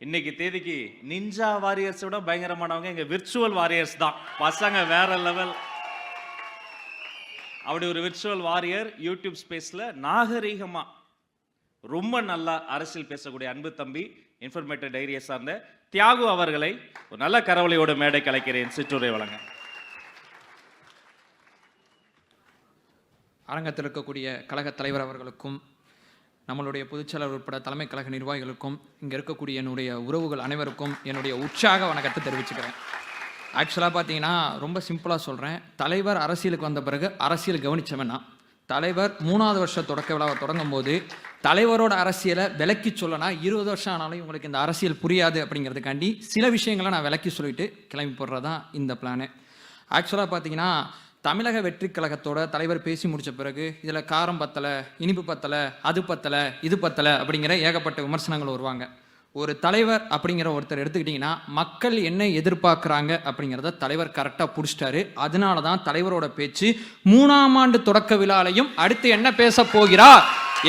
இன்னைக்கு தேதிக்கு ninja warriors விட பயங்கரமானவங்க எங்க விர்ச்சுவல் வாரியர்ஸ் தான். பசங்க வேற லெவல். அப்படி ஒரு விர்ச்சுவல் வாரியர் யூடியூப் ஸ்பேஸ்ல நாகரீகமா ரொம்ப நல்லா அரசியல் பேசக்கூடிய அன்பு தம்பி இன்ஃபர்மேட்டிவ் டைரியை சார்ந்த தியாகு அவர்களை ஒரு நல்ல கரவலையோட மேடை கலைக்கிறேன். சிற்றுரை வழங்க. அரங்கத்தில் இருக்கக்கூடிய கழக தலைவர் அவர்களுக்கும் நம்மளுடைய பொதுச்செயலாளர் உட்பட தலைமை கழக நிர்வாகிகளுக்கும் இங்கே இருக்கக்கூடிய என்னுடைய உறவுகள் அனைவருக்கும் என்னுடைய உற்சாக வணக்கத்தை தெரிவிச்சுக்கிறேன். ஆக்சுவலாக பார்த்தீங்கன்னா ரொம்ப சிம்பிளாக சொல்கிறேன். தலைவர் அரசியலுக்கு வந்த பிறகு அரசியல் கவனித்தவனா தலைவர் 3வது வருஷ தொடக்க விழாவை தொடங்கும் போது தலைவரோட அரசியலை விளக்கி சொல்லனா 20 வருஷம் ஆனாலும் உங்களுக்கு இந்த அரசியல் புரியாது அப்படிங்கிறதுக்காண்டி சில விஷயங்களை நான் விளக்கி சொல்லிட்டு கிளம்பி போடுறதான் இந்த பிளானு. ஆக்சுவலாக பார்த்தீங்கன்னா தமிழக வெற்றி கழகத்தோட தலைவர் பேசி முடித்த பிறகு இதில் காரம் பத்தலை, இனிப்பு பத்தலை, அது பத்தலை, இது பத்தலை அப்படிங்கிற ஏகப்பட்ட விமர்சனங்கள் வருவாங்க. ஒரு தலைவர் அப்படிங்கிற ஒருத்தர் எடுத்துக்கிட்டிங்கன்னா மக்கள் என்ன எதிர்பார்க்குறாங்க அப்படிங்கிறத தலைவர் கரெக்டாக பிடிச்சிட்டாரு. அதனால தான் தலைவரோட பேச்சு 3ஆம் ஆண்டு தொடக்க விழாலையும் அடுத்து என்ன பேச போகிறார்,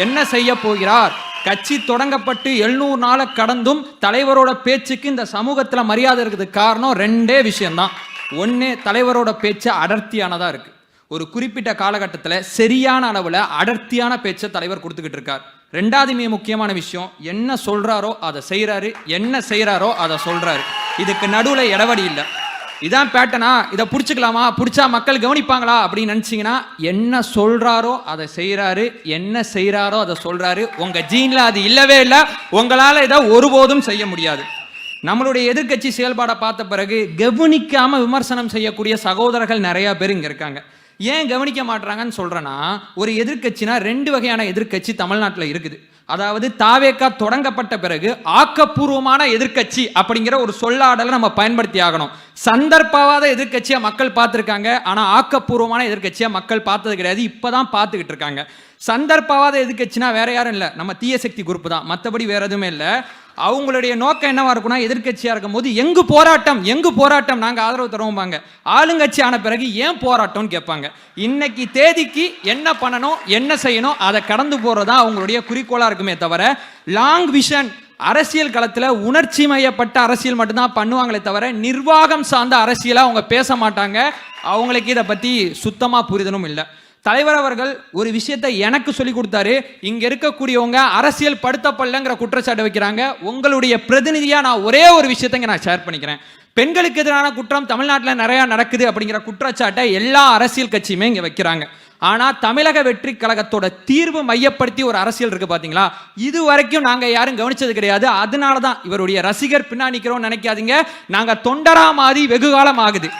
என்ன செய்ய போகிறார், கட்சி தொடங்கப்பட்டு 700 நாளை கடந்தும் தலைவரோட பேச்சுக்கு இந்த சமூகத்தில் மரியாதை இருக்கிறதுக்கு காரணம் 2 விஷயம்தான். ஒன்று, தலைவரோட பேச்சு அடர்த்தியானதாக இருக்குது. ஒரு குறிப்பிட்ட காலகட்டத்தில் சரியான அளவில் அடர்த்தியான பேச்சை தலைவர் கொடுத்துக்கிட்டு இருக்கார். 2வது மிக முக்கியமான விஷயம், என்ன சொல்கிறாரோ அதை செய்கிறாரு, என்ன செய்கிறாரோ அதை சொல்கிறாரு. இதுக்கு நடுவில் இடவடி இல்லை. இதான் பேட்டனா, இதை பிடிச்சிக்கலாமா, பிடிச்சா மக்கள் கவனிப்பாங்களா அப்படின்னு நினச்சிங்கன்னா என்ன சொல்கிறாரோ அதை செய்கிறாரு, என்ன செய்கிறாரோ அதை சொல்கிறாரு. உங்கள் ஜீனில் அது இல்லவே இல்லை. உங்களால் இதை ஒருபோதும் செய்ய முடியாது. நம்மளுடைய எதிர்கட்சி செயல்பாடை பார்த்த பிறகு கவனிக்காம விமர்சனம் செய்யக்கூடிய சகோதரர்கள் நிறைய பேர் இங்கே இருக்காங்க. ஏன் கவனிக்க மாட்டாங்கன்னு சொல்றேன்னா, ஒரு எதிர்கட்சினா 2 வகையான எதிர்கட்சி தமிழ்நாட்டில் இருக்குது. அதாவது தாவேகா தொடங்கப்பட்ட பிறகு ஆக்கப்பூர்வமான எதிர்கட்சி அப்படிங்கிற ஒரு சொல்லாடலை நம்ம பயன்படுத்தி ஆகணும். சந்தர்ப்பவாத எதிர்கட்சியை மக்கள் பார்த்துருக்காங்க, ஆனால் ஆக்கப்பூர்வமான எதிர்கட்சியை மக்கள் பார்த்தது கிடையாது. இப்போதான் பார்த்துக்கிட்டு இருக்காங்க. சந்தர்ப்பவாத எதிர்கட்சினா வேற யாரும் இல்லை, நம்ம தீய சக்தி குரூப் தான். மற்றபடி வேற எதுவுமே இல்லை. அவங்களுடைய நோக்கம் என்னவா இருக்குன்னா, எதிர்கட்சியா இருக்கும் போது எங்கு போராட்டம், எங்கு போராட்டம், நாங்கள் ஆதரவு தருவோம்பாங்க. ஆளுங்கட்சி ஆன பிறகு ஏன் போராட்டம்னு கேட்பாங்க. இன்னைக்கு தேதிக்கு என்ன பண்ணணும், என்ன செய்யணும், அதை கடந்து போறதா அவங்களுடைய குறிக்கோளா இருக்குமே தவிர லாங் விஷன், அரசியல் களத்தில் உணர்ச்சி மையப்பட்ட அரசியல் மட்டும்தான் பண்ணுவாங்களே தவிர நிர்வாகம் சார்ந்த அரசியலை அவங்க பேச மாட்டாங்க. அவங்களுக்கு இதை பற்றி சுத்தமாக புரிதலும் இல்லை. தலைவர் அவர்கள் ஒரு விஷயத்தை எனக்கு சொல்லி கொடுத்தாரு. இங்க இருக்கக்கூடியவங்க அரசியல் படுத்தப்படலங்கிற குற்றச்சாட்டு வைக்கிறாங்க. உங்களுடைய பிரதிநிதியா நான் ஒரே ஒரு விஷயத்தை நான் ஷேர் பண்ணிக்கிறேன். பெண்களுக்கு எதிரான குற்றம் தமிழ்நாட்டில் நிறைய நடக்குது அப்படிங்கிற குற்றச்சாட்டை எல்லா அரசியல் கட்சியுமே இங்க வைக்கிறாங்க. ஆனா தமிழக வெற்றி கழகத்தோட தீர்வு மையப்படுத்தி ஒரு அரசியல் இருக்கு பாத்தீங்களா, இது வரைக்கும் நாங்க யாரும் கவனிச்சது கிடையாது. அதனாலதான் இவருடைய ரசிகர் பின்னாடி நிக்கிறோம் நினைக்காதீங்க. நாங்க தொண்டரா மாதிரி வெகு காலம் ஆகுது.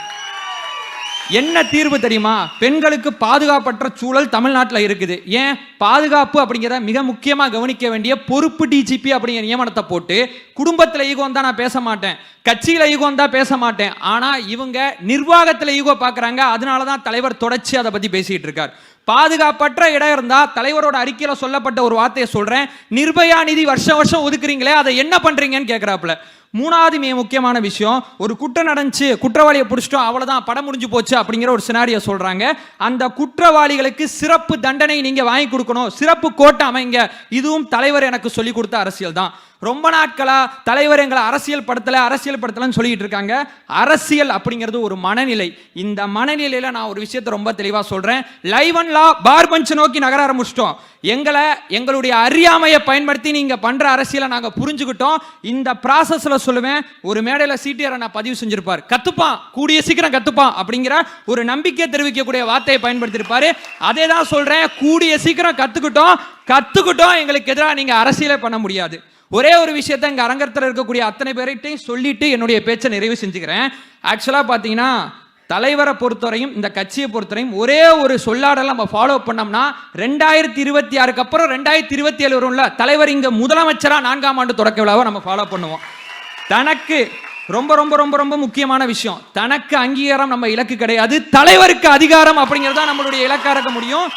என்ன தீர்வு தெரியுமா? பெண்களுக்கு பாதுகாப்பற்ற சூழல் தமிழ்நாட்டில் இருக்குது. ஏன் பாதுகாப்பு அப்படிங்கிறத மிக முக்கியமாக கவனிக்க வேண்டிய பொறுப்பு டிஜிபி அப்படிங்கிற நியமனத்தை போட்டு குடும்பத்தில் ஈகோ தான் நான் பேச மாட்டேன், கட்சியில் ஈகோ தான் பேச மாட்டேன், ஆனால் இவங்க நிர்வாகத்தில் ஈகோ பார்க்குறாங்க. அதனால தான் தலைவர் தொடர்ச்சி அதை பற்றி பேசிகிட்டு இருக்கார். பாதுகாப்பற்ற இடம் இருந்தா தலைவரோட அறிக்கையில் சொல்லப்பட்ட ஒரு வார்த்தையை சொல்றேன், நிர்பயா நிதி வருஷம் வருஷம் ஒதுக்குறீங்களே அதை என்ன பண்றீங்கன்னு கேட்கிறாப்புல. 3வது மிக முக்கியமான விஷயம், ஒரு குற்றம் நடந்துச்சு, குற்றவாளியை பிடிச்சிட்டோம், அவ்வளவுதான், படம் முடிஞ்சு போச்சு அப்படிங்கிற ஒரு சினாரியை சொல்றாங்க. அந்த குற்றவாளிகளுக்கு சிறப்பு தண்டனை நீங்க வாங்கி கொடுக்கணும், சிறப்பு கோட்டை அமைங்க. இதுவும் தலைவர் எனக்கு சொல்லி கொடுத்த அரசியல் தான். ரொம்ப நாட்களா தலைவர் எங்களை அரசியல் படுத்தலன்னு சொல்லிட்டு இருக்காங்க. அரசியல் அப்படிங்கிறது ஒரு மனநிலை. இந்த மனநிலையில நான் ஒரு விஷயத்தை ரொம்ப தெளிவா சொல்றேன். Live and Law Bar Bench நோக்கி நகர ஆரம்பிச்சிட்டோம். எங்களுடைய அறியாமையை பயன்படுத்தி நீங்க பண்ற அரசியலை நாங்க புரிஞ்சுக்கிட்டோம். இந்த ப்ராசஸ்ல சொல்லுவேன், ஒரு மேடையில் சிடிஆர் நான் பதிவு செஞ்சிருப்பார், கத்துப்பான், கூடிய சீக்கிரம் கத்துப்பான் அப்படிங்கிற ஒரு நம்பிக்கை தெரிவிக்கக்கூடிய வார்த்தையை பயன்படுத்தியிருப்பாரு. அதே தான் சொல்றேன், கூடிய சீக்கிரம் கத்துக்கிட்டோம். எங்களுக்கு எதிராக நீங்க அரசியலே பண்ண முடியாது. ஒரே ஒரு விஷயத்தை இங்கே அரங்கத்தில் இருக்கக்கூடிய அத்தனை பேர்கிட்டையும் சொல்லிட்டு என்னுடைய பேச்சை நிறைவு செஞ்சுக்கிறேன். ஆக்சுவலாக பார்த்தீங்கன்னா தலைவரை பொறுத்தவரையும் இந்த கட்சியை பொறுத்தவரையும் ஒரே ஒரு சொல்லாடலை நம்ம ஃபாலோ பண்ணோம்னா 2026 அப்புறம் 2027 வரும்ல, தலைவர் இங்கே முதலமைச்சராக 4ஆம் ஆண்டு தொடக்க விழாவை நம்ம ஃபாலோ பண்ணுவோம். தனக்கு ரொம்ப ரொம்ப ரொம்ப ரொம்ப முக்கியமான விஷயம், தனக்கு அங்கீகாரம் நம்ம இலக்கு கிடையாது, தலைவருக்கு அதிகாரம் அப்படிங்கிறதா நம்மளுடைய இலக்காக இருக்க முடியும்.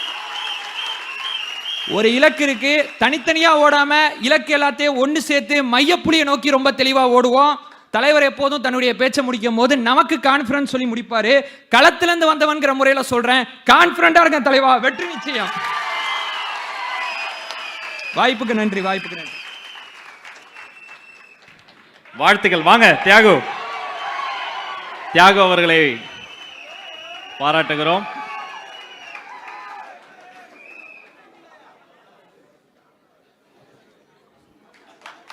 ஒரு இலக்கு இருக்கு, தனித்தனியா ஓடாம இலக்கு எல்லாத்தையும் ஒன்று சேர்த்து மையப்புள்ளியை நோக்கி ரொம்ப தெளிவா ஓடுவோம். தலைவர் எப்போதும் தன்னுடைய பேச்சை முடிக்கும் போது நமக்கு கான்ஃபிடன்ஸ் சொல்லி முடிப்பாரு. களத்திலிருந்து வந்தவன்கிற முறையில சொல்றேன், கான்ஃபிடண்டா இருக்க தலைவா, வெற்றி நிச்சயம். வாய்ப்புக்கு நன்றி. வாழ்த்துக்கள். வாங்க தியாகு அவர்களை பாராட்டுகிறோம்.